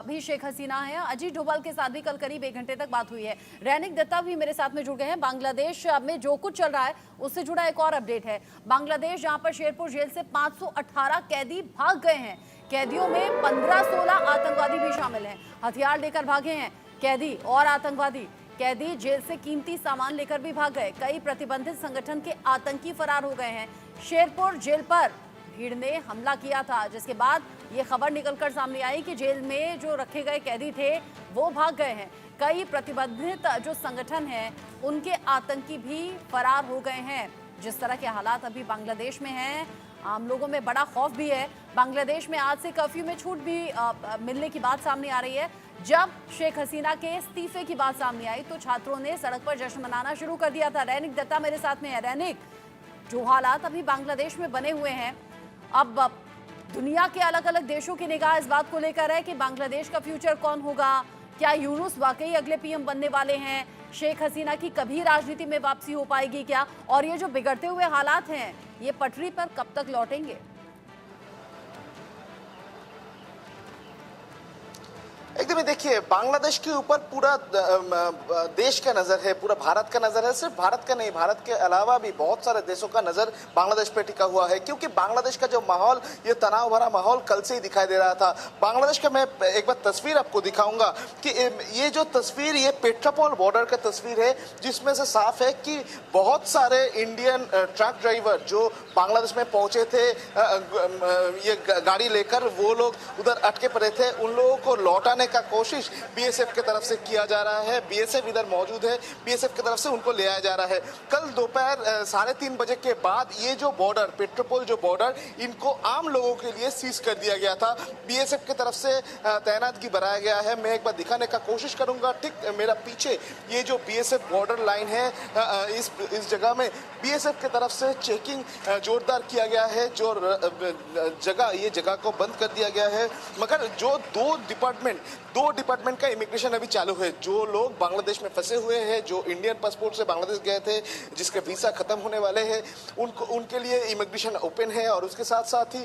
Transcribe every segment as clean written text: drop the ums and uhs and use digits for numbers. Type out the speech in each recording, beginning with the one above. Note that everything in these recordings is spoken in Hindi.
अभी शेख हसीना है। अजीत डोभाल के साथ भी कल करीब 1 घंटे तक बात हुई है। रैनिक दत्ता भी मेरे साथ में जुड़ गए हैं। बांग्लादेश में जो कुछ चल रहा है उससे जुड़ा एक और अपडेट है। बांग्लादेश जहां पर शेरपुर जेल से 518 कैदी भाग गए हैं। कैदियों में 15-16 आतंकवादी भी शामिल हैं। हथियार लेकर भागे हैं कैदी और आतंकवादी। कैदी जेल से कीमती सामान लेकर भी भाग गए। कई प्रतिबंधित संगठन के आतंकी फरार हो गए हैं। शेरपुर जेल पर भीड़ ने हमला किया था, जिसके बाद ये खबर निकलकर सामने आई कि जेल में जो रखे गए कैदी थे वो भाग गए हैं। कई प्रतिबंधित जो संगठन हैं उनके आतंकी भी फरार हो गए हैं। जिस तरह के हालात अभी बांग्लादेश में हैं, आम लोगों में बड़ा खौफ भी है। बांग्लादेश में आज से कर्फ्यू में छूट भी मिलने की बात सामने आ रही है। जब शेख हसीना के इस्तीफे की बात सामने आई तो छात्रों ने सड़क पर जश्न मनाना शुरू कर दिया था। रैनिक दत्ता मेरे साथ में है। रैनिक, जो हालात अभी बांग्लादेश में बने हुए हैं, अब दुनिया के अलग अलग देशों की निगाह इस बात को लेकर है कि बांग्लादेश का फ्यूचर कौन होगा। क्या यूनुस वाकई अगले पीएम बनने वाले हैं? शेख हसीना की कभी राजनीति में वापसी हो पाएगी क्या? और ये जो बिगड़ते हुए हालात हैं, ये पटरी पर कब तक लौटेंगे? एकदम ही देखिए, बांग्लादेश के ऊपर पूरा देश का नजर है, पूरा भारत का नजर है। सिर्फ भारत का नहीं, भारत के अलावा भी बहुत सारे देशों का नजर बांग्लादेश पे टिका हुआ है, क्योंकि बांग्लादेश का जो माहौल, ये तनाव भरा माहौल कल से ही दिखाई दे रहा था। बांग्लादेश का मैं एक बार तस्वीर आपको दिखाऊंगा कि ये जो तस्वीर, ये पेट्रापोल बॉर्डर का तस्वीर है, जिसमें से साफ है कि बहुत सारे इंडियन ट्रक ड्राइवर जो बांग्लादेश में पहुंचे थे ये गाड़ी लेकर, वो लोग उधर अटके पड़े थे। उन लोगों को लौटाने का कोशिश बीएसएफ की तरफ से किया जा रहा है। बीएसएफ इधर मौजूद है, बीएसएफ की तरफ से उनको ले आया जा रहा है। कल दोपहर 3:30 बजे के बाद ये जो बॉर्डर, पेट्रापोल जो बॉर्डर, इनको आम लोगों के लिए सीज कर दिया गया था। बीएसएफ की तरफ से तैनातगी बढ़ाया गया है। मैं एक बार दिखाने का कोशिश करूंगा। ठीक मेरा पीछे ये जो बीएसएफ बॉर्डर लाइन है, इस जगह में बीएसएफ की तरफ से चेकिंग जोरदार किया गया है। जो ये जगह को बंद कर दिया गया है, मगर जो दो डिपार्टमेंट का इमिग्रेशन अभी चालू है। जो लोग बांग्लादेश में फंसे हुए हैं, जो इंडियन पासपोर्ट से बांग्लादेश गए थे, जिसके वीसा खत्म होने वाले हैं, उनके लिए इमिग्रेशन ओपन है। और उसके साथ साथ ही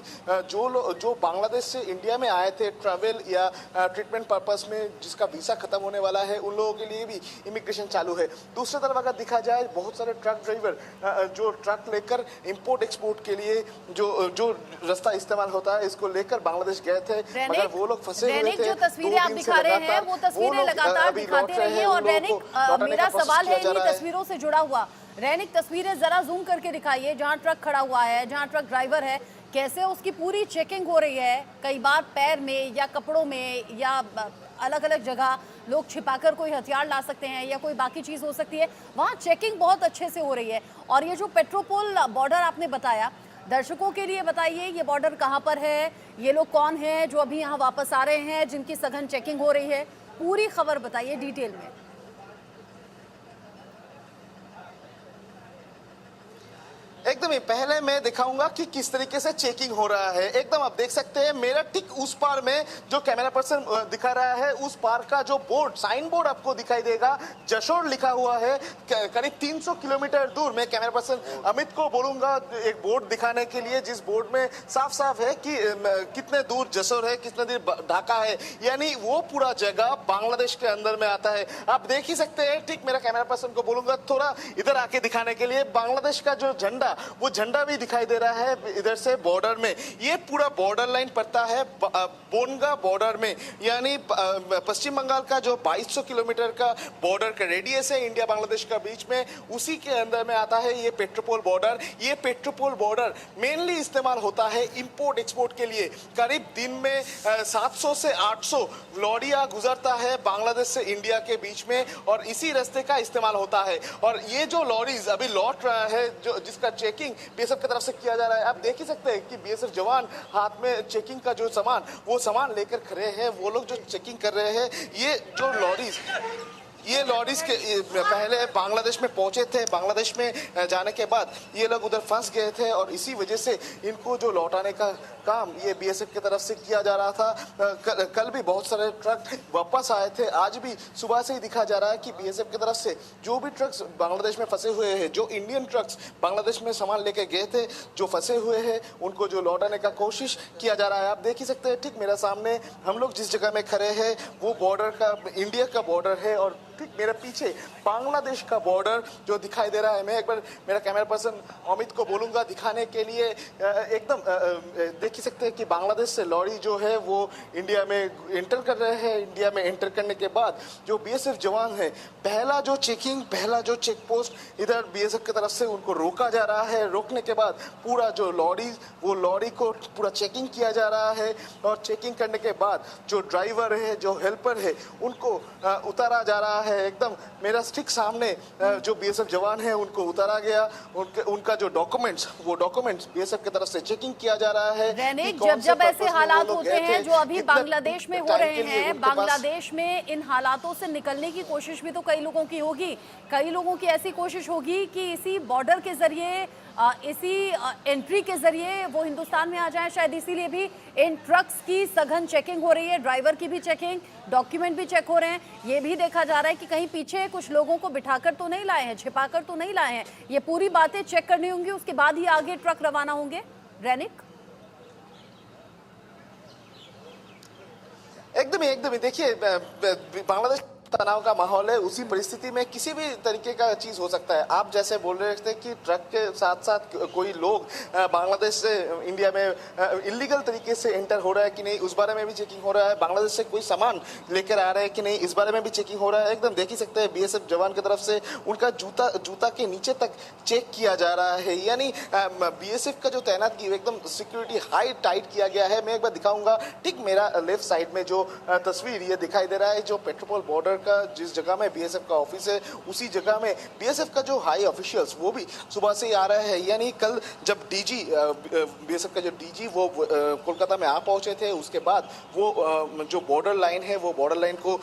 जो बांग्लादेश से इंडिया में आए थे ट्रैवल या ट्रीटमेंट पर्पस में, जिसका वीसा खत्म होने वाला है, उन लोगों के लिए भी इमिग्रेशन चालू है। दूसरी तरफ अगर देखा जाए, बहुत सारे ट्रक ड्राइवर जो ट्रक लेकर इंपोर्ट एक्सपोर्ट के लिए जो रास्ता इस्तेमाल होता है, इसको लेकर बांग्लादेश गए थे, मगर वो लोग फंसे हुए थे। जो तस्वीरें आप दिखा रहे हैं वो तस्वीरें लगातार दिखाते रहिए। और रैनिक, मेरा सवाल है इन्हीं तस्वीरों से जुड़ा हुआ। रैनिक, तस्वीरें जरा जूम करके दिखाइए। जहां ट्रक खड़ा हुआ है, जहां ट्रक ड्राइवर है, कैसे उसकी पूरी चेकिंग हो रही है। कई बार पैर में या कपड़ों में या अलग अलग जगह लोग छिपाकर कोई हथियार ला सकते हैं या कोई बाकी चीज हो सकती है। वहां चेकिंग बहुत अच्छे से हो रही है। और ये जो पेट्रापोल बॉर्डर आपने बताया, दर्शकों के लिए बताइए, ये बॉर्डर कहां पर है? ये लोग कौन हैं जो अभी यहां वापस आ रहे हैं, जिनकी सघन चेकिंग हो रही है? पूरी खबर बताइए डिटेल में। एकदम ही पहले मैं दिखाऊंगा कि किस तरीके से चेकिंग हो रहा है। एकदम आप देख सकते हैं, मेरा ठीक उस पार में जो कैमरा पर्सन दिखा रहा है, उस पार का जो बोर्ड, साइन बोर्ड आपको दिखाई देगा, जशोर लिखा हुआ है। करीब 300 किलोमीटर दूर, मैं कैमरा पर्सन अमित को बोलूंगा एक बोर्ड दिखाने के लिए, जिस बोर्ड में साफ साफ है कि कितने दूर जशोर है, कितने दूर ढाका है, यानी वो पूरा जगह बांग्लादेश के अंदर में आता है। आप देख ही सकते हैं। ठीक मेरा कैमरा पर्सन को बोलूंगा थोड़ा इधर आके दिखाने के लिए। बांग्लादेश का जो झंडा, वो झंडा भी दिखाई दे रहा है इधर से बॉर्डर में। ये पूरा बॉर्डर लाइन पड़ता है बोनगा बॉर्डर में, यानी पश्चिम बंगाल का जो 2200 किलोमीटर का बॉर्डर का रेडियस है इंडिया बांग्लादेश का बीच में, उसी के अंदर में आता है ये पेट्रापोल बॉर्डर। ये पेट्रापोल बॉर्डर मेनली इस्तेमाल होता है इंपोर्ट एक्सपोर्ट के लिए। करीब दिन में 700 से 800 लॉरिया गुजरता है बांग्लादेश से इंडिया के बीच में, और इसी रास्ते का इस्तेमाल होता है। और ये जो लॉरीज अभी लौट रहा है, जो जिसका चेकिंग बीएसएफ की तरफ से किया जा रहा है, आप देख ही सकते हैं कि बीएसएफ जवान हाथ में चेकिंग का जो सामान, वो सामान लेकर खड़े हैं। वो लोग जो चेकिंग कर रहे हैं, ये जो लॉरीज ये लॉरीज के पहले बांग्लादेश में पहुंचे थे। बांग्लादेश में जाने के बाद ये लोग उधर फंस गए थे और इसी वजह से इनको जो लौटाने का काम ये बीएसएफ की तरफ से किया जा रहा था। कल भी बहुत सारे ट्रक वापस आए थे। आज भी सुबह से ही दिखा जा रहा है कि बीएसएफ की तरफ से जो भी ट्रक्स बांग्लादेश में फंसे हुए हैं, जो इंडियन ट्रक्स बांग्लादेश में सामान लेके गए थे, जो फंसे हुए हैं, उनको जो लौटाने का कोशिश किया जा रहा है। आप देख ही सकते हैं ठीक मेरा सामने हम लोग जिस जगह में खड़े हैं वो बॉर्डर का, इंडिया का बॉर्डर है और ठीक मेरे पीछे बांग्लादेश का बॉर्डर जो दिखाई दे रहा है। मैं एक बार मेरा कैमरा पर्सन अमित को बोलूंगा दिखाने के लिए। एकदम देख ही सकते हैं कि बांग्लादेश से लॉरी जो है वो इंडिया में एंटर कर रहे हैं। इंडिया में एंटर करने के बाद जो बीएसएफ जवान है, पहला जो चेक पोस्ट इधर बीएसएफ की तरफ से उनको रोका जा रहा है। रोकने के बाद पूरा जो लॉरी को पूरा चेकिंग किया जा रहा है और चेकिंग करने के बाद जो ड्राइवर है, जो हेल्पर है, उनको उतारा जा रहा है। एकदम मेरा ठीक सामने जो बीएसएफ जवान है उनको उतारा गया। उनका जो डॉक्यूमेंट्स बीएसएफ की तरफ से चेकिंग किया जा रहा है। रैनिक, जब ऐसे हालात होते हैं जो अभी बांग्लादेश में हो रहे हैं, बांग्लादेश में इन हालातों से निकलने की कोशिश भी तो कई लोगों की होगी। कई लोगों की ऐसी कोशिश होगी कि इसी बॉर्डर के जरिए, इसी एंट्री के जरिए वो हिंदुस्तान में आ जाएं। शायद इसीलिए भी इन ट्रक्स की सघन चेकिंग हो रही है, ड्राइवर की भी चेकिंग, डॉक्यूमेंट भी चेक हो रहे हैं। ये भी देखा जा रहा है कि कहीं पीछे कुछ लोगों को बिठाकर तो नहीं लाए हैं, छिपाकर तो नहीं लाए हैं। ये पूरी बातें चेक करनी होंगी, उसके बाद ही आगे ट्रक रवाना होंगे। रैनिक, एकदम ही देखिए, बांग्लादेश तनाव का माहौल है। उसी परिस्थिति में किसी भी तरीके का चीज हो सकता है। आप जैसे बोल रहे थे कि ट्रक के साथ साथ कोई लोग बांग्लादेश से इंडिया में इलीगल तरीके से एंटर हो रहा है कि नहीं, उस बारे में भी चेकिंग हो रहा है। बांग्लादेश से कोई सामान लेकर आ रहे हैं कि नहीं, इस बारे में भी चेकिंग हो रहा है। एकदम देख ही सकते हैं बीएसएफ जवान की तरफ से उनका जूता के नीचे तक चेक किया जा रहा है। यानी बीएसएफ का जो तैनात की एकदम सिक्योरिटी हाई टाइट किया गया है। मैं एक बार दिखाऊंगा, ठीक मेरा लेफ्ट साइड में जो तस्वीर ये दिखाई दे रहा है, जो पेट्रोपोल बॉर्डर का जिस जगह में बीएसएफ का ऑफिस है, उसी जगह में बीएसएफ का जो हाई ऑफिशियल्स वो भी सुबह से ही आ रहे हैं। यानी कल जब डीजी बीएसएफ का जो डीजी वो कोलकाता में आ पहुंचे थे, उसके बाद वो जो बॉर्डर लाइन है वो बॉर्डर लाइन को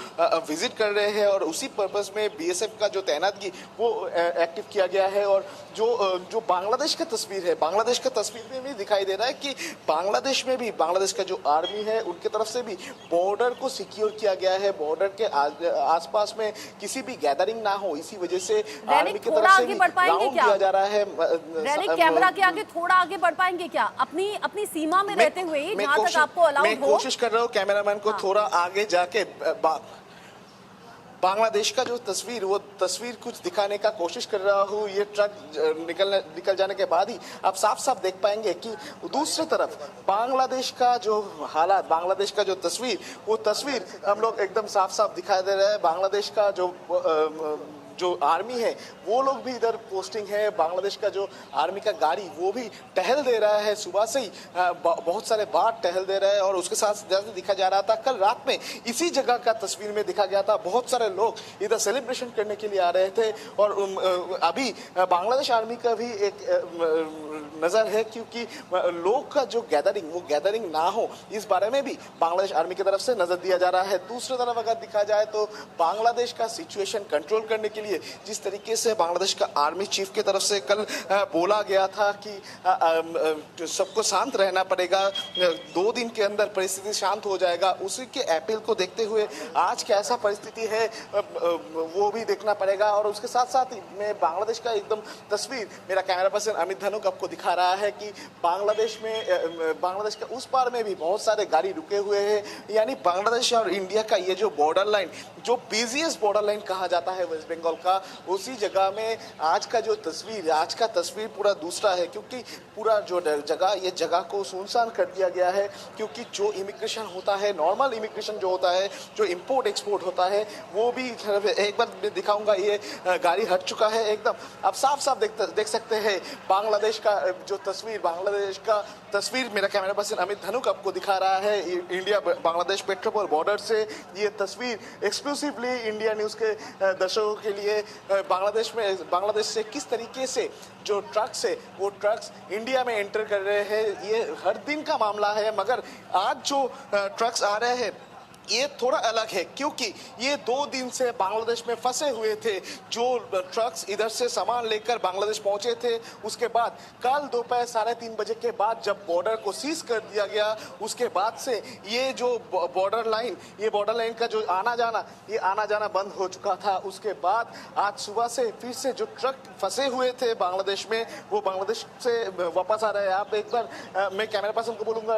विजिट कर रहे हैं और उसी पर्पस में बीएसएफ का जो तैनातगी वो एक्टिव किया गया है। और जो बांग्लादेश का तस्वीर है, बांग्लादेश का तस्वीर में भी दिखाई दे रहा है कि बांग्लादेश में भी बांग्लादेश का जो आर्मी है उनके तरफ से भी बॉर्डर को सिक्योर किया गया है। बॉर्डर के आसपास में किसी भी गैदरिंग ना हो, इसी वजह से आर्मी की तरफ से भी राउंड किया जा रहा है। रैनिक, कैमरा के आगे थोड़ा आगे बढ़ पाएंगे क्या, अपनी सीमा में रहते हुए, जहां तक आपको अलाउड हो? मैं कोशिश कर रहा हूँ कैमरामैन को थोड़ा आगे जाके बांग्लादेश का जो तस्वीर वो तस्वीर कुछ दिखाने का कोशिश कर रहा हूँ। ये ट्रक निकल जाने के बाद ही आप साफ देख पाएंगे कि दूसरी तरफ बांग्लादेश का जो हालात, बांग्लादेश का जो तस्वीर, वो तस्वीर हम लोग एकदम साफ दिखाई दे रहा है। बांग्लादेश का जो आर्मी है वो लोग भी इधर पोस्टिंग है। बांग्लादेश का जो आर्मी का गाड़ी वो भी टहल दे रहा है, सुबह से ही बहुत सारे बार टहल दे रहा है। और उसके साथ जैसे दिखा जा रहा था कल रात में इसी जगह का तस्वीर में दिखा गया था, बहुत सारे लोग इधर सेलिब्रेशन करने के लिए आ रहे थे। और अभी बांग्लादेश आर्मी का भी एक नज़र है, क्योंकि लोग का जो गैदरिंग वो गैदरिंग ना हो, इस बारे में भी बांग्लादेश आर्मी की तरफ से नजर दिया जा रहा है। दूसरी तरफ अगर दिखा जाए तो बांग्लादेश का सिचुएशन कंट्रोल करने के लिए जिस तरीके से बांग्लादेश का आर्मी चीफ की तरफ से कल बोला गया था कि सबको शांत रहना पड़ेगा, 2 दिन के अंदर परिस्थिति शांत हो जाएगा, उसी के अपील को देखते हुए आज कैसा परिस्थिति है वो भी देखना पड़ेगा। और उसके साथ साथ में बांग्लादेश का एकदम तस्वीर मेरा कैमरा पर्सन अमित धनुक आपको दिखा रहा है कि बांग्लादेश के उस पार में भी बहुत सारे गाड़ी रुके हुए हैं। यानी बांग्लादेश और इंडिया का ये जो बॉर्डर लाइन, जो बिजिएस्ट बॉर्डर लाइन कहा जाता है वेस्ट बंगाल का, उसी जगह में आज का तस्वीर पूरा दूसरा है। क्योंकि पूरा जो जगह को सुनसान कर दिया गया है। क्योंकि जो इमिग्रेशन होता है, नॉर्मल इमिग्रेशन जो होता है, जो इंपोर्ट एक्सपोर्ट होता है, वो भी एक बार मैं दिखाऊंगा, ये गाड़ी हट चुका है एकदम। आप साफ देख सकते हैं बांग्लादेश का तस्वीर मेरा कैमरा पर्सन अमित धनुक आपको दिखा रहा है इंडिया बांग्लादेश पेट्रोपोल बॉर्डर से। ये तस्वीर एक्सक्लूसिवली इंडिया न्यूज के दर्शकों के लिए बांग्लादेश से किस तरीके से जो ट्रक्स है वो ट्रक्स इंडिया में एंटर कर रहे हैं, ये हर दिन का मामला है। मगर आज जो ट्रक्स आ रहे हैं ये थोड़ा अलग है क्योंकि ये 2 दिन से बांग्लादेश में फंसे हुए थे। जो ट्रक्स इधर से सामान लेकर बांग्लादेश पहुंचे थे, उसके बाद कल दोपहर 3:30 बजे के बाद जब बॉर्डर को सीज कर दिया गया, उसके बाद से ये जो बॉर्डर लाइन का जो आना जाना बंद हो चुका था। उसके बाद आज सुबह से फिर से जो ट्रक फंसे हुए थे बांग्लादेश में, वो बांग्लादेश से वापस आ रहे हैं। आप एक बार मैं कैमरा पर्सन को बोलूंगा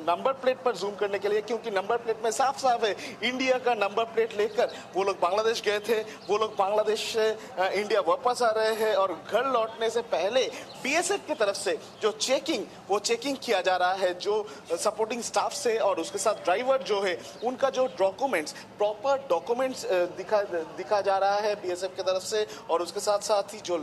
नंबर प्लेट पर जूम करने के लिए, क्योंकि नंबर प्लेट में साफ साफ है इंडिया का नंबर प्लेट लेकर वो लोग बांग्लादेश गए थे। वो लोग बांग्लादेश से इंडिया वापस आ रहे हैं और घर लौटने से पहले बीएसएफ की तरफ से जो चेकिंग किया जा रहा है, जो सपोर्टिंग स्टाफ से और उसके साथ ड्राइवर जो है उनका जो प्रॉपर डॉक्यूमेंट्स दिखा जा रहा है बीएसएफ की तरफ से। और उसके साथ साथ ही जो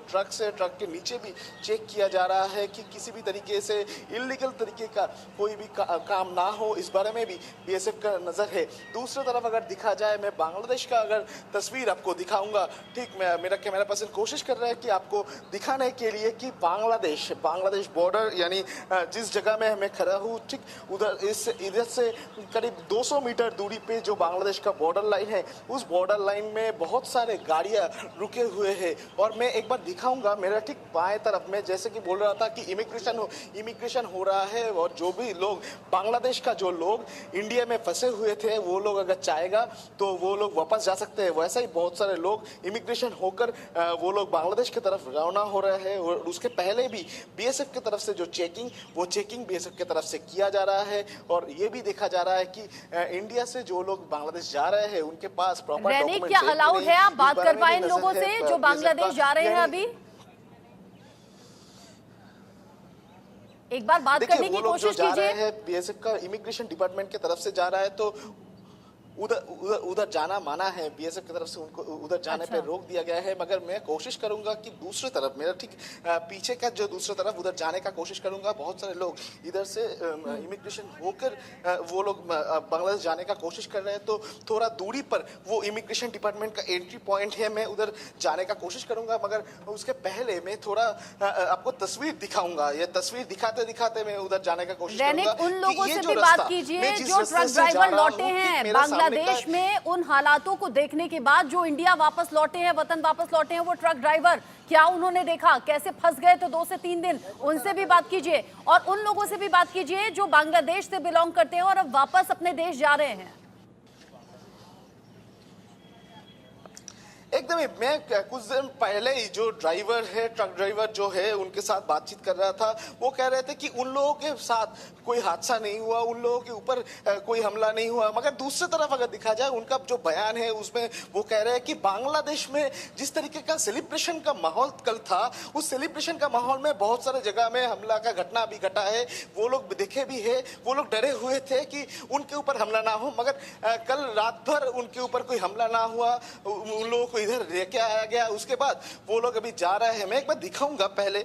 ट्रक के नीचे भी चेक किया जा रहा है कि किसी भी तरीके से इलीगल तरीके का कोई भी काम ना हो, इस बारे में भी बीएसएफ का नजर है। दूसरी तरफ अगर दिखा जाए, मैं बांग्लादेश का अगर तस्वीर आपको दिखाऊंगा, ठीक मेरा कैमरा पर्सन कोशिश कर रहा है कि आपको दिखाने के लिए कि बांग्लादेश बॉर्डर यानी जिस जगह में मैं खड़ा हूँ, ठीक इधर से करीब 200 मीटर दूरी पे जो बांग्लादेश का बॉर्डर लाइन है, उस बॉर्डर लाइन में बहुत सारे गाड़ियां रुके हुए हैं। और मैं एक बार दिखाऊंगा, मेरा ठीक बाएं तरफ में जैसे कि बोल रहा था कि इमिग्रेशन हो रहा है और जो भी लोग बांग्लादेश का जो लोग इंडिया में फंसे हुए थे, वो लोग अगर चाहेगा तो वो लोग वापस जा सकते हैं। वैसे ही बहुत सारे लोग इमिग्रेशन होकर वो लोग बांग्लादेश की तरफ रवाना हो रहे हैं। और उसके पहले भी बीएसएफ की तरफ से जो चेकिंग बीएसएफ की तरफ से किया जा रहा है। और ये भी देखा जा रहा है कि इंडिया से जो लोग बांग्लादेश जा रहे हैं उनके पास प्रॉपर डॉक्यूमेंट क्या अलाउड है? आप बात कर पाए इन लोगों से जो बांग्लादेश जा रहे हैं अभी? एक बार बात करने की कोशिश कीजिए। बीएसएफ का इमिग्रेशन डिपार्टमेंट की तरफ से जा रहा है तो उधर जाना माना है। बीएसएफ की तरफ से उनको उधर जाने पे रोक दिया गया है। मगर मैं कोशिश करूंगा कि दूसरी तरफ, मेरा ठीक पीछे का जो दूसरी तरफ, उधर जाने का कोशिश करूंगा। बहुत सारे लोग इधर से इमिग्रेशन होकर वो लोग बांग्लादेश जाने का कोशिश कर रहे हैं, तो थोड़ा दूरी पर वो इमिग्रेशन डिपार्टमेंट का एंट्री पॉइंट है, मैं उधर जाने का कोशिश करूंगा। मगर उसके पहले मैं थोड़ा आपको तस्वीर दिखाऊंगा। ये तस्वीर दिखाते दिखाते मैं उधर जाने का कोशिश करूंगा। उन लोगों से भी बात कीजिए जो ट्रक ड्राइवर लौटे हैं बांग्लादेश में, उन हालातों को देखने के बाद जो इंडिया वापस लौटे हैं, वतन वापस लौटे हैं, वो ट्रक ड्राइवर क्या उन्होंने देखा, कैसे फंस गए तो 2 से 3 दिन, उनसे भी बात कीजिए। और उन लोगों से भी बात कीजिए जो बांग्लादेश से बिलोंग करते हैं और अब वापस अपने देश जा रहे हैं। एकदम ही मैं कुछ दिन पहले ही जो ड्राइवर है, ट्रक ड्राइवर जो है, उनके साथ बातचीत कर रहा था। वो कह रहे थे कि उन लोगों के साथ कोई हादसा नहीं हुआ, उन लोगों के ऊपर कोई हमला नहीं हुआ। मगर दूसरी तरफ अगर देखा जाए, उनका जो बयान है उसमें वो कह रहे हैं कि बांग्लादेश में जिस तरीके का सेलिब्रेशन का माहौल कल था, उस सेलिब्रेशन का माहौल में बहुत सारे जगह में हमला का घटना भी घटा है। वो लोग देखे भी है, वो लोग डरे हुए थे कि उनके ऊपर हमला ना हो। मगर कल रात भर उनके ऊपर कोई हमला ना हुआ, उन लोगों को इधर लेके आया गया। उसके बाद वो लोग अभी जा रहे हैं। मैं एक बार दिखाऊंगा पहले,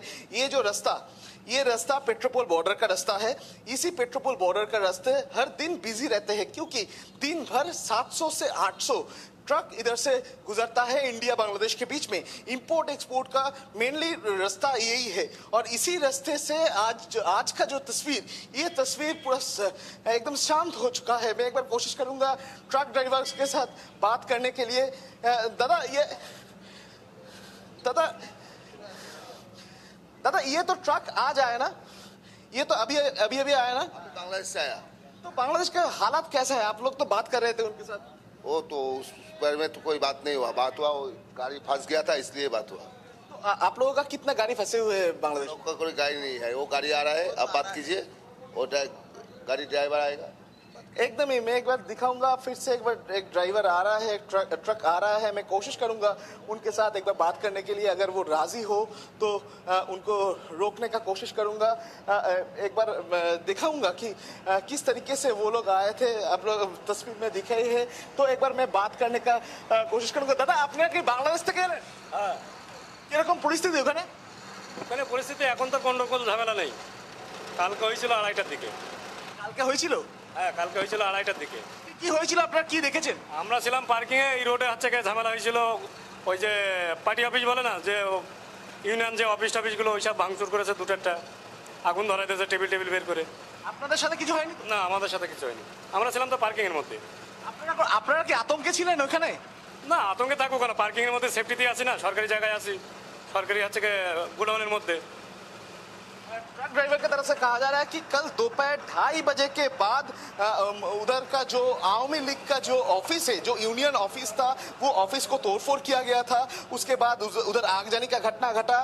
ये रास्ता पेट्रोपोल बॉर्डर का रास्ता है। इसी पेट्रोपोल बॉर्डर का रास्ते हर दिन बिजी रहते हैं, क्योंकि दिन भर 700 से 800 ट्रक इधर से गुजरता है इंडिया बांग्लादेश के बीच में। इंपोर्ट एक्सपोर्ट का मेनली रास्ता यही है। और इसी रास्ते से आज का जो तस्वीर, ये तस्वीर पूरा एकदम शांत हो चुका है। मैं एक बार कोशिश करूंगा ट्रक ड्राइवर्स के साथ बात करने के लिए। दादा ये तो ट्रक आज आया ना, ये तो अभी आया ना? बांग्लादेश से आया। तो बांग्लादेश का हालात कैसा है? आप लोग तो बात कर रहे थे उनके साथ। वो तो उस पर में तो कोई बात नहीं हुआ, बात हुआ वो गाड़ी फंस गया था इसलिए बात हुआ। तो आप लोगों का कितना गाड़ी फंसे हुए हैं बांग्लादेश? लोग का कोई गाड़ी नहीं है, वो गाड़ी आ रहा है, आप बात कीजिए, वो गाड़ी ड्राइवर आएगा। एकदम ही मैं एक बार दिखाऊंगा फिर से। एक बार एक ड्राइवर आ रहा है, ट्रक आ रहा है। मैं कोशिश करूंगा उनके साथ एक बार बात करने के लिए। अगर वो राजी हो तो उनको रोकने का कोशिश करूंगा। एक बार दिखाऊंगा कि किस तरीके से वो लोग आए थे। आप लोग तस्वीर में दिखे ही है। तो एक बार मैं बात करने का कोशिश करूंगा। दादा আপনারা কি বাংলাদেশ থেকে এলেন? হ্যাঁ। কিরকম পরিস্থিতি ওখানে? ওখানে পরিস্থিতি এখন তো কোনো ঝামেলা নেই। কালকে হয়েছিল 2:30টার দিকে। কালকে হয়েছিল? হ্যাঁ, কালকে হয়েছিল 2:30টার দিকে। কি হয়েছিল, আপনারা কি দেখেছেন? আমরা ছিলাম পার্কিংয়ে, এই রোডে হচ্ছে গিয়ে ঝামেলা হয়েছিল। ওই যে পার্টি অফিস বলে না, যে ইউনিয়ন যে অফিস টফিসগুলো ওইসব ভাঙচুর করেছে, 2-4টা আগুন ধরাইতেছে টেবিল বের করে। আপনাদের সাথে কিছু হয়নি? না আমাদের সাথে কিছু হয়নি, আমরা ছিলাম তো পার্কিং এর মধ্যে। আপনারা কি আতঙ্কে ছিলেন ওখানে? না আতঙ্কে থাকবো কেন, পার্কিং এর মধ্যে সেফটিতে আছি না, সরকারি জায়গায় আছি, সরকারি হচ্ছে গোডাউনের মধ্যে। ट्रक ड्राइवर की तरफ से कहा जा रहा है कि कल दोपहर 2:30 बजे के बाद उधर का जो आवामी लीग का जो ऑफिस है, जो यूनियन ऑफिस था, वो ऑफिस को तोड़फोड़ किया गया था। उसके बाद उधर आगजनी का घटना घटा,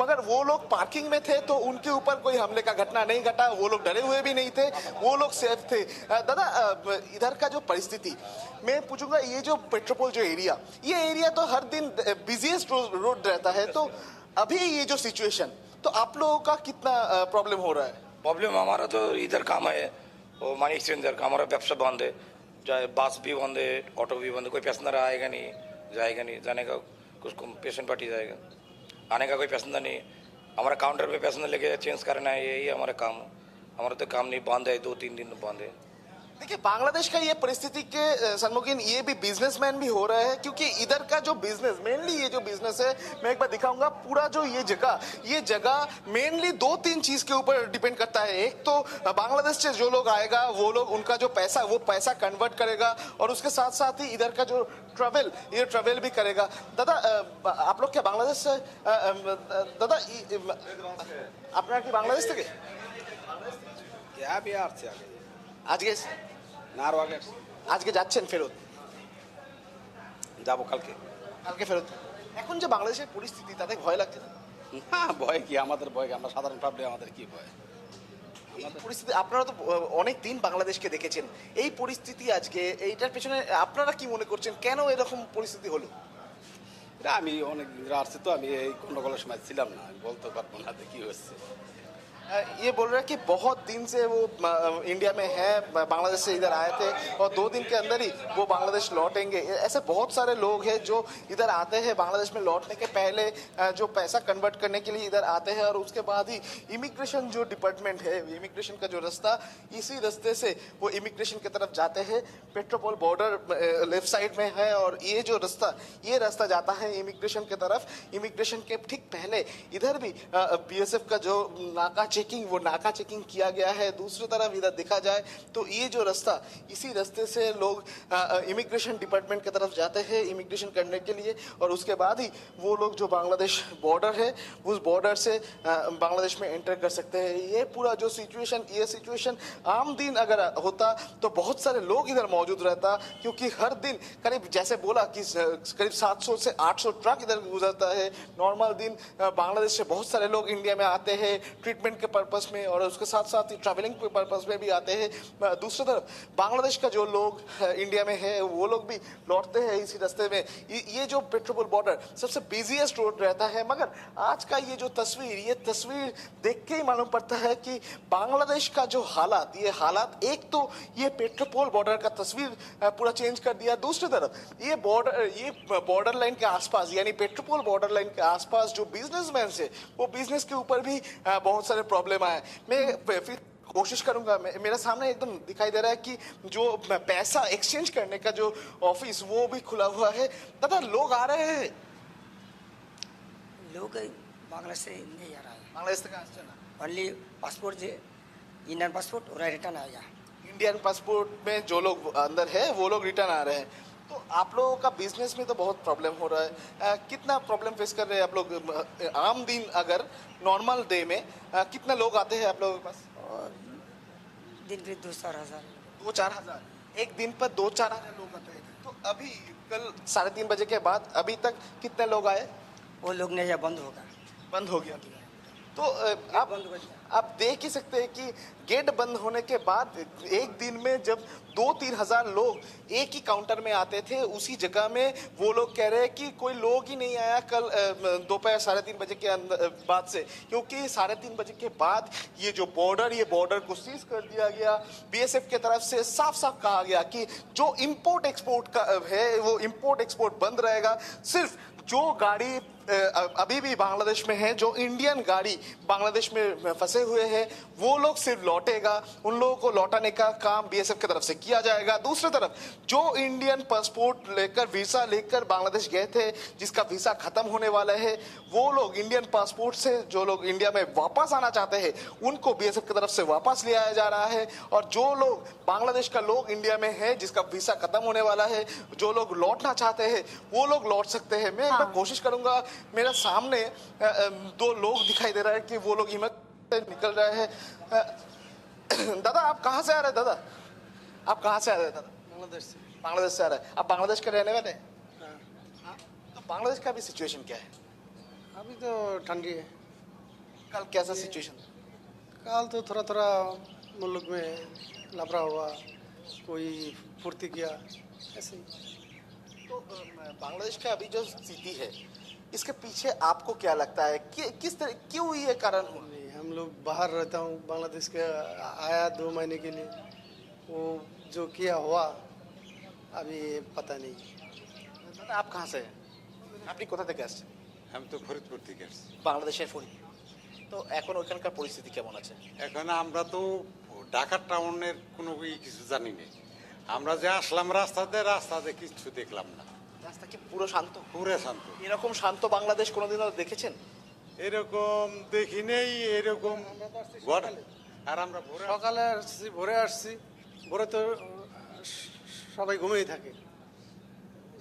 मगर वो लोग पार्किंग में थे तो उनके ऊपर कोई हमले का घटना नहीं घटा, वो लोग डरे हुए भी नहीं थे, वो लोग सेफ थे। दादा इधर का जो परिस्थिति मैं पूछूंगा, ये जो पेट्रोपोल जो एरिया, ये एरिया तो हर दिन बिजीएस्ट रोड रहता है, तो अभी ये जो सिचुएशन, तो आप लोगों का कितना प्रॉब्लम हो रहा है? प्रॉब्लम हमारा तो इधर काम है, वो मनी एक्सचेंजर का हमारा व्यवसा बंद है, चाहे बस भी बंद है, ऑटो भी बंद है, कोई पैसेंजर आएगा नहीं जाएगा नहीं, जाने का कुछ पेशेंट पार्टी जाएगा, आने का कोई पैसेंजर नहीं। हमारा काउंटर पे पैसेंजर लेके चेंज करना है, यही हमारा काम। हमारा तो काम नहीं, बंद है, 2-3 दिन बंद है। देखिए बांग्लादेश का ये परिस्थिति के सन्मुखीन ये भी बिजनेसमैन भी हो रहे हैं, क्योंकि इधर का जो बिजनेस मेनली ये जो बिजनेस है, मैं एक बार दिखाऊंगा पूरा जो ये जगह मेनली 2-3 चीज के ऊपर डिपेंड करता है। एक तो बांग्लादेश से जो लोग आएगा वो लोग उनका जो पैसा वो पैसा कन्वर्ट करेगा, और उसके साथ साथ ही इधर का जो ट्रेवल भी करेगा। दादा आप लोग क्या बांग्लादेश से दादा আপনারা কি বাংলাদেশ থেকে? বিহার থেকে আজকে নারওয়াগের আজকে যাচ্ছেন ফেরত? যাবো কালকে। কালকে ফেরত। এখন যে বাংলাদেশের পরিস্থিতি তাতে ভয় লাগছে না? না ভয় কি, আমাদের ভয় কি, আমরা সাধারণ পাবলিক, আমাদের কি ভয়? এই পরিস্থিতি আপনারা তো অনেক দিন বাংলাদেশকে দেখেছেন, এই পরিস্থিতি আজকে এইটার পেছনে আপনারা কি মনে করছেন, কেন এরকম পরিস্থিতি হলো? এটা আমি অনেক দিন ধরে আসছি তো, আমি এই গন্ডগোলের সময় ছিলাম না, আমি বলতে পারবো না যে কি হচ্ছে। ये बोल रहे हैं कि बहुत दिन से वो इंडिया में है, बांग्लादेश से इधर आए थे और 2 दिन के अंदर ही वो बांग्लादेश लौटेंगे। ऐसे बहुत सारे लोग हैं जो इधर आते हैं बांग्लादेश में लौटने के पहले, जो पैसा कन्वर्ट करने के लिए इधर आते हैं, और उसके बाद ही इमिग्रेशन जो डिपार्टमेंट है, इमिग्रेशन का जो रास्ता, इसी रास्ते से वो इमिग्रेशन की तरफ जाते हैं। पेट्रोपोल बॉर्डर लेफ्ट साइड में है, और ये रास्ता जाता है इमिग्रेशन की तरफ। इमिग्रेशन के ठीक पहले इधर भी बीएसएफ का जो नाका चेकिंग किया गया है। दूसरी तरफ इधर देखा जाए तो ये जो रास्ता, इसी रास्ते से लोग इमिग्रेशन डिपार्टमेंट की तरफ जाते हैं इमिग्रेशन करने के लिए, और उसके बाद ही वो लोग जो बांग्लादेश बॉर्डर है उस बॉर्डर से बांग्लादेश में एंटर कर सकते हैं। ये पूरा जो सिचुएशन आम दिन अगर होता तो बहुत सारे लोग इधर मौजूद रहता, क्योंकि हर दिन करीब जैसे बोला कि करीब 700 से 800 ट्रक इधर गुजरता है। नॉर्मल दिन बांग्लादेश से बहुत सारे लोग इंडिया में आते हैं ट्रीटमेंट के पर्पस में, और उसके साथ साथ ही ट्रैवलिंग के पर्पस में भी आते हैं। दूसरी तरफ बांग्लादेश का जो लोग इंडिया में है वो लोग भी लौटते हैं इसी रास्ते में। ये जो पेट्रोपोल बॉर्डर सबसे बिजीएस्ट रोड रहता है, मगर आज का ये तस्वीर देख के ही मालूम पड़ता है कि बांग्लादेश का जो हालात, एक तो ये पेट्रोपोल बॉर्डर का तस्वीर पूरा चेंज कर दिया। दूसरी तरफ ये बॉर्डर लाइन के आसपास, यानी पेट्रोपोल बॉर्डर लाइन के आसपास जो बिजनेसमैन है वो बिजनेस के ऊपर भी बहुत सारे प्रॉब्लम आए। मैं फिर कोशिश करूंगा, मेरे सामने एकदम दिखाई दे रहा है कि जो पैसा एक्सचेंज करने का जो ऑफिस वो भी खुला हुआ है। दादा लोग आ रहे हैं? लोग बांग्लादेश से नहीं आ रहा है, बांग्लादेश से कहाँ से चला? ओनली पासपोर्ट जो इंडियन पासपोर्ट और रिटर्न आएगा। इंडियन पासपोर्ट में जो लोग अंदर है वो लोग रिटर्न आ रहे हैं। तो आप लोगों का बिजनेस में तो बहुत प्रॉब्लम हो रहा है। कितना प्रॉब्लम फेस कर रहे हैं आप लोग? आम दिन अगर नॉर्मल डे में कितने लोग आते हैं आप लोगों के पास? और दिन पे 2-4 हज़ार 2-4 हजार एक दिन पर 2-4 हजार लोग आते हैं। तो अभी कल 3:30 बजे के बाद अभी तक कितने लोग आए? वो लोग नहीं या बंद होगा। बंद हो गया। तो बंद हो गया। आप देख ही सकते हैं कि गेट बंद होने के बाद एक दिन में जब 2-3 हजार लोग एक ही काउंटर में आते थे, उसी जगह में वो लोग कह रहे हैं कि कोई लोग ही नहीं आया कल दोपहर 3:30 बजे के बाद से, क्योंकि 3:30 बजे के बाद ये जो बॉर्डर को सीज कर दिया गया। बीएसएफ की तरफ से साफ साफ कहा गया कि जो इम्पोर्ट एक्सपोर्ट का है वो इम्पोर्ट एक्सपोर्ट बंद रहेगा। सिर्फ जो गाड़ी अभी भी बांग्लादेश में है, जो इंडियन गाड़ी बांग्लादेश में फंसे हुए हैं वो लोग सिर्फ लौटेगा, उन लोगों को लौटाने का काम बीएसएफ की तरफ से किया जाएगा। दूसरी तरफ जो इंडियन पासपोर्ट लेकर वीसा लेकर बांग्लादेश गए थे, जिसका वीसा खत्म होने वाला है, वो लोग इंडियन पासपोर्ट से जो लोग इंडिया में वापस आना चाहते हैं उनको बीएसएफ की तरफ से वापस ले आया जा रहा है। और जो लोग बांग्लादेश का लोग इंडिया में है जिसका वीसा खत्म होने वाला है, जो लोग लौटना चाहते हैं वो लोग लौट सकते हैं। मैं एक बार कोशिश करूंगा, मेरा सामने दो लोग दिखाई दे रहा है कि वो लोग हिम्मत से निकल रहे हैं। दादा आप कहाँ से आ रहे हैं? दादा आप कहाँ से आ रहे हैं? दादा बांग्लादेश से आ रहे हैं। आप बांग्लादेश के रहने वाले हैं? हाँ। तो बांग्लादेश का भी सिचुएशन क्या है? अभी तो ठंडी है। कल कैसा सिचुएशन? कल तो थोड़ा थोड़ा मुल्क में लफड़ा हुआ, कोई फुर्ती किया, ऐसे ही। तो बांग्लादेश का अभी जो स्थिति है इसके पीछे आपको क्या लगता है कि किस तरह क्यों ये कारण हुआ? नहीं, हम लोग बाहर रहता हूँ, बांग्लादेश के आया 2 महीने के लिए, वो जो किया हुआ अभी पता नहीं। দাদা आप कहाँ से हैं? আপনি কোথা থেকে আসছেন? আমি তো ফরিদপুর থেকে আসছি। বাংলাদেশের ফরিদপুর। তো এখন ওইখানকার পরিস্থিতি কেমন আছে? এখন আমরা তো ঢাকা টাউনের কোনো কিছু জানি না। আমরা যে আসলাম রাস্তাতে কিছু দেখলাম না। রাস্তা কি পুরো শান্ত? পুরো শান্ত। এরকম শান্ত বাংলাদেশ কোনোদিনও দেখেছেন? এরকম দেখি নেই, এরকম ঘটে। আর আমরা সকালে আসছি, ভোরে আসছি, ভোরে তো সবাই ঘুমিয়ে থাকে,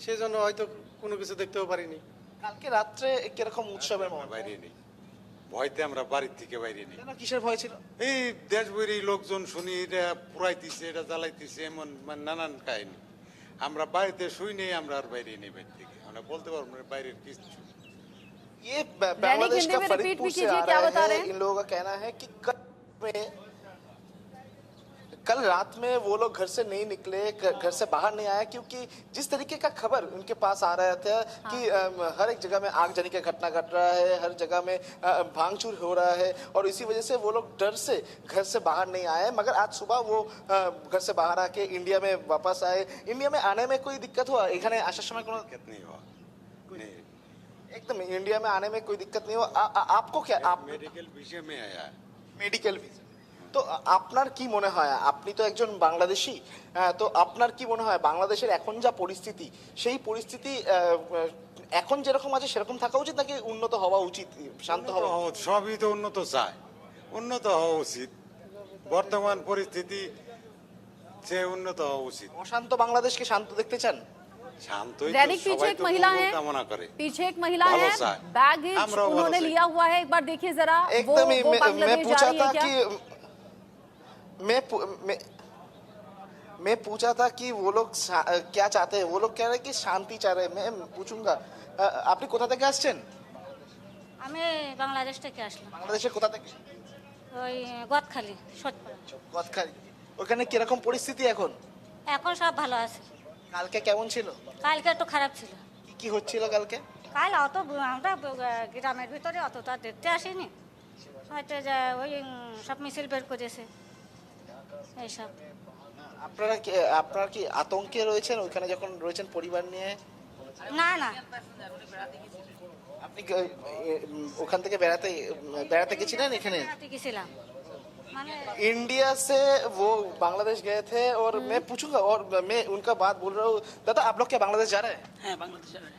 সেজন্য হয়তো কোনো কিছু দেখতেও পারিনি। কালকে রাত্রে কিরকম উৎসবের মহল? বাইরে নেই, ভয়তে আমরা বাড়ির থেকে বাইরে নেই। কেন, কিসের ভয় ছিল? এই দেশ বৈরী লোকজন শুনি এটা পুরাইতেছে, এটা জ্বালাইতেছে, এমন নানান কাহিনী। আমরা বাড়িতে শুই নেই, আমরা আর বাইরে নেই, বাইরে থেকে আমরা বলতে পারবো না বাইরের কিছু। ये बांग्लादेश हिंदी का में रिपीट फरीदपुर भी से कीजिए, आ क्या रहे बता रहे हैं। हैं? इन लोगों का कहना है कि कल रात में वो लोग घर से नहीं निकले, घर से बाहर नहीं आया, क्योंकि जिस तरीके का खबर उनके पास आ रहा था कि हर एक जगह में आगजनी का घटना घट रहा है, हर जगह में भांगचूर हो रहा है, और इसी वजह से वो लोग डर से घर से बाहर नहीं आए। मगर आज सुबह वो घर से बाहर आके इंडिया में वापस आए। इंडिया में आने में कोई दिक्कत हुआ? এখানে আসার সময় কোনো दिक्कत नहीं हुआ, नहीं। एकदम इंडिया में आने में कोई दिक्कत नहीं हुआ। आपको क्या, आप মেডিকেল বিষয় में आया है। Medical visa. তো আপনার কি মনে হয়, আপনি তো একজন বাংলাদেশী, তো আপনার কি মনে হয় বাংলাদেশের এখন যা পরিস্থিতি, সেই পরিস্থিতি এখন যেরকম আছে সেরকম থাকা উচিত নাকি উন্নত হওয়া উচিত, শান্ত হওয়া? সবই তো উন্নত চায়, উন্নত হওয়া উচিত। বর্তমান পরিস্থিতি সে উন্নত হওয়া উচিত। অশান্ত বাংলাদেশকে শান্ত দেখতে চান? শান্তই তো दैनिक पीछे সবাই एक তো महिला মঙ্গল है, কামনা করে। पीछे एक महिला ভালো है, চায়। बैगेज আমরাও ভালো उन्होंने চাই। लिया हुआ है। एक बार देखिए जरा, वो एकदम ही मैं बांग्लादेश जा पूछा रही था है क्या? कि मैं पूछा था कि वो लोग क्या चाहते हैं। वो लोग कह रहे हैं कि शांति चाह रहे हैं। मैं पूछूंगा আপনি কোথা থেকে আসছেন? আমি বাংলাদেশ থেকে আসলাম, বাংলাদেশের কোথা থেকে? ওই গদখালি সতপাড়া। গদখালি। ওখানে কিরকম পরিস্থিতি এখন? এখন সব ভালো আছে, কালকে কেমন ছিল? কালকে একটু খারাপ ছিল। কি কি হচ্ছিল কালকে? কাল অত আমরা গ্রামের ভিতরে অতটা দেখতে আসিনি, হয়তো যে ওই সব মিছিল বের করেছে এইসব। আপনারা কি আতঙ্কে রয়েছেন ওইখানে যখন রয়েছেন পরিবার নিয়ে? না না, আপনি ওখান থেকে বেড়াতে গেছিলেন এখানে? বেড়াতে গেছিলাম, মানে इंडिया से वो बांग्लादेश गए थे। और मैं पूछूंगा, और मैं उनका बात बोल रहा हूँ। दादा आप लोग क्या बांग्लादेश जा रहे हैं? হ্যাঁ বাংলাদেশ যাবে।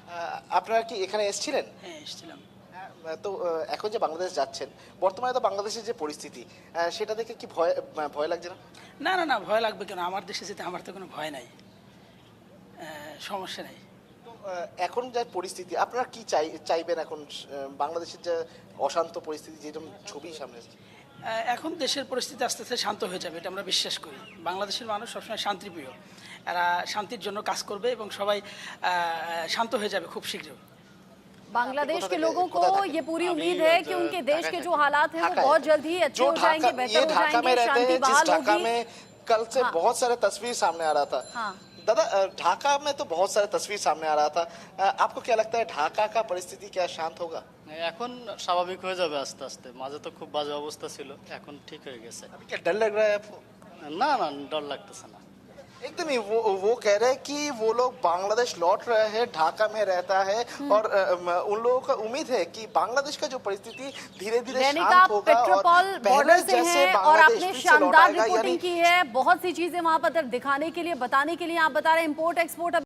আপনারা কি এখানে এসেছিলেন? হ্যাঁ এসেছিলাম। তো এখন যে বাংলাদেশ যাচ্ছেন, বর্তমানে তো বাংলাদেশের যে পরিস্থিতি সেটা দেখে কি ভয় লাগছে না? না না না, ভয় লাগবে কেন? আমার দেশে যেতে আমার তো কোনো ভয় নাই, সমস্যা নাই। তো এখন যা পরিস্থিতি, আপনারা কি চাইবেন এখন? বাংলাদেশের যে অশান্ত পরিস্থিতি, যেরকম ছবি সামনে আসছে, এখন দেশের পরিস্থিতি আস্তে আস্তে শান্ত হয়ে যাবে, এটা আমরা বিশ্বাস করি। বাংলাদেশের মানুষ সবসময় শান্তিপ্রিয়, এরা শান্তির জন্য কাজ করবে এবং সবাই শান্ত হয়ে যাবে খুব শীঘ্র। बांग्लादेश के लोगों को ये पूरी उम्मीद है कि उनके देश के जो हालात हैं वो बहुत जल्द ही अच्छे हो जाएंगे, बेहतर हो जाएंगे, शांति बहाल होगी। कल से बहुत सारे तस्वीर सामने आ रहा था। दादा ढाका में तो बहुत सारे तस्वीर सामने आ रहा था। आपको क्या लगता है ढाका का परिस्थिति क्या शांत होगा? এখন স্বাভাবিক হয়ে যাবে আস্তে আস্তে। মাঝে তো খুব বাজে অবস্থা ছিল, এখন ঠিক হয়ে গেছে। अभी क्या डर लग रहा है आपको? না না, ডর লাগতেছে না। एकदम ही वो कह रहे हैं कि वो लोग बांग्लादेश लौट रहे हैं, ढाका में रहता है और उन लोगों का उम्मीद है कि बांग्लादेश का जो परिस्थिति धीरे धीरे रेनिका शांत होगा और पेट्रोपॉल बॉर्डर पहले से जैसे हैं और बांग्लादेश आपने फिर से शानदार लौटाएगा, रिपोर्टिंग यानी की है। बहुत सी चीजें वहां पर दिखाने के लिए, बताने के लिए आप बता रहे हैं, इंपोर्ट एक्सपोर्ट